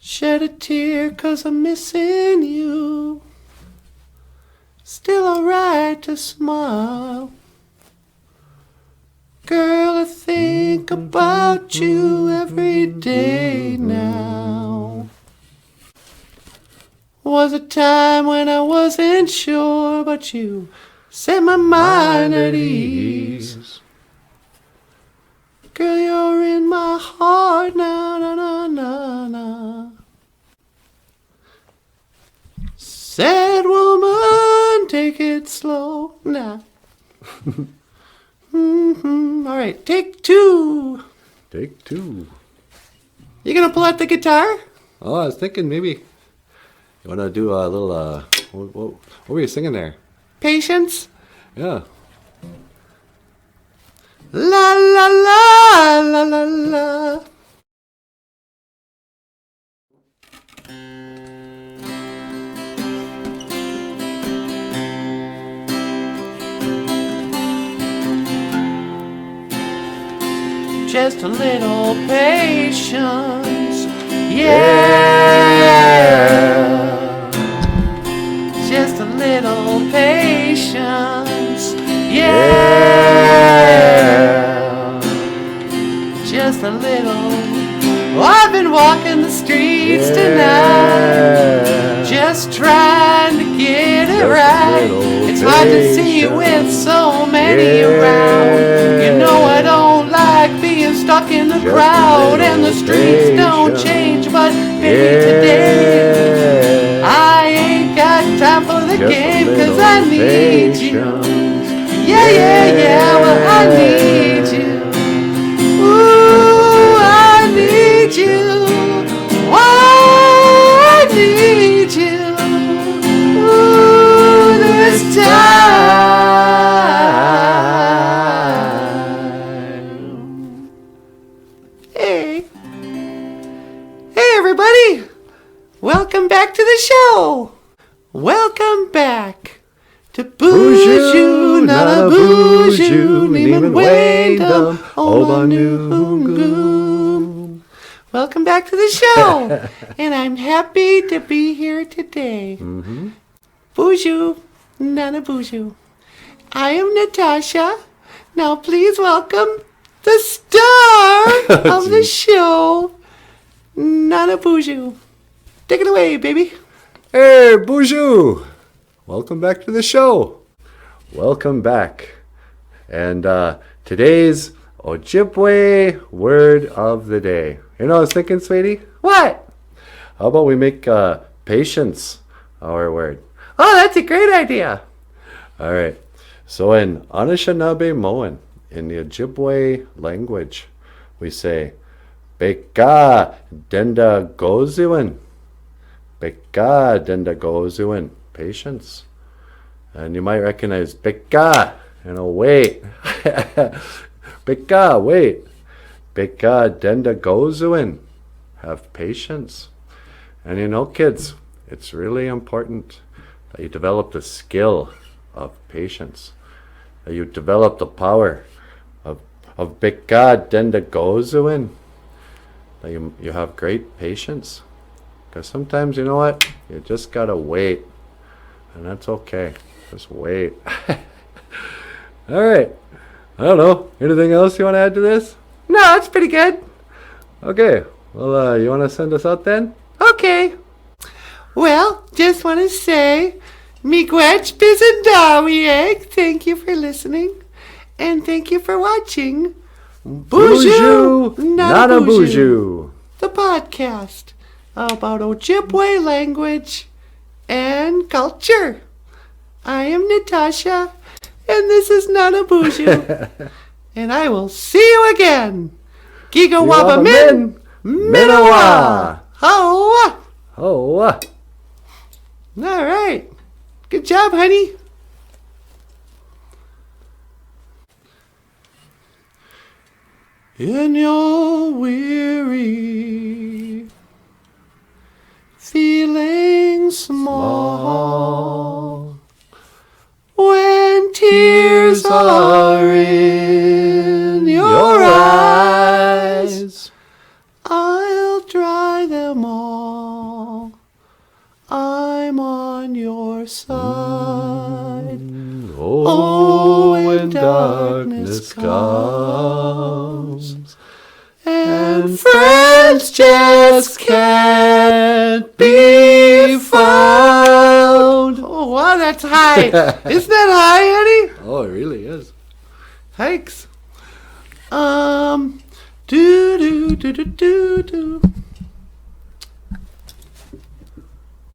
Shed a tear 'cause I'm missing you. Still alright to smile. Girl, I think about you every day now. Was a time when I wasn't sure, but you set my mind at ease. Girl, you're in my heart now, na na na na. Sad woman, take it slow now. All right, take two. Take two. You gonna pull out the guitar? Oh, I was thinking maybe you want to do a little, what were you singing there? Patience. Yeah. La la la la la la. Just a little patience, yeah. Just a little patience, yeah. Just a little. Oh, I've been walking the streets tonight, just trying to get it right. It's hard to see with so many around. You know I don't like being stuck in the crowd, and the streets don't change, but maybe today I ain't got time for the game, 'cause I need you. Yeah, yeah, yeah, well I need you. Ooh, I need you. Oh, I need you. Ooh, this time. Hey. Hey, everybody. Welcome back to the show. Welcome back to BOOZHOO, not a BOOZHOO, Neiman Wyndham, Obanoo. Welcome back to the show, and I'm happy to be here today. BOOZHOO, not a BOOZHOO. I am Natasha. Now please welcome the star of the show, not a BOOZHOO. Take it away, baby. Hey, BOOZHOO! Welcome back to the show. Welcome back. And today's Ojibwe word of the day. You know what I was thinking, sweetie? What? How about we make patience our word? Oh, that's a great idea. All right. So in Anishinaabe in the Ojibwe language, we say, Beka denda gozuin. Beka denda gozuin. Patience. And you might recognize Beka, wait. Beka, wait. Beka denda gozuin. Have patience. And you know, kids, it's really important that you develop the skill of patience. That you develop the power of Beka denda gozuin. That you have great patience. Because sometimes, you know what? You just gotta wait. And that's okay. Just wait. All right. I don't know. Anything else you want to add to this? No, that's pretty good. Okay. Well, you want to send us out then? Okay. Well, just want to say, miigwech bizendawieg. Thank you for listening. And thank you for watching BOOZHOO, not a BOOZHOO, the podcast about Ojibwe language and culture. I am Natasha, and this is not a BOOZHOO. And I will see you again. Giga waba min, minawa. Hoa. Hoa. All right. Good job, honey. In your weary, feeling small, when tears are in your eyes, I'll dry them all. on your side. Oh, when darkness comes and friends just can't be found. Oh, wow, that's high. Isn't that high, Eddie? Oh, it really is. Thanks. Do do do do do do.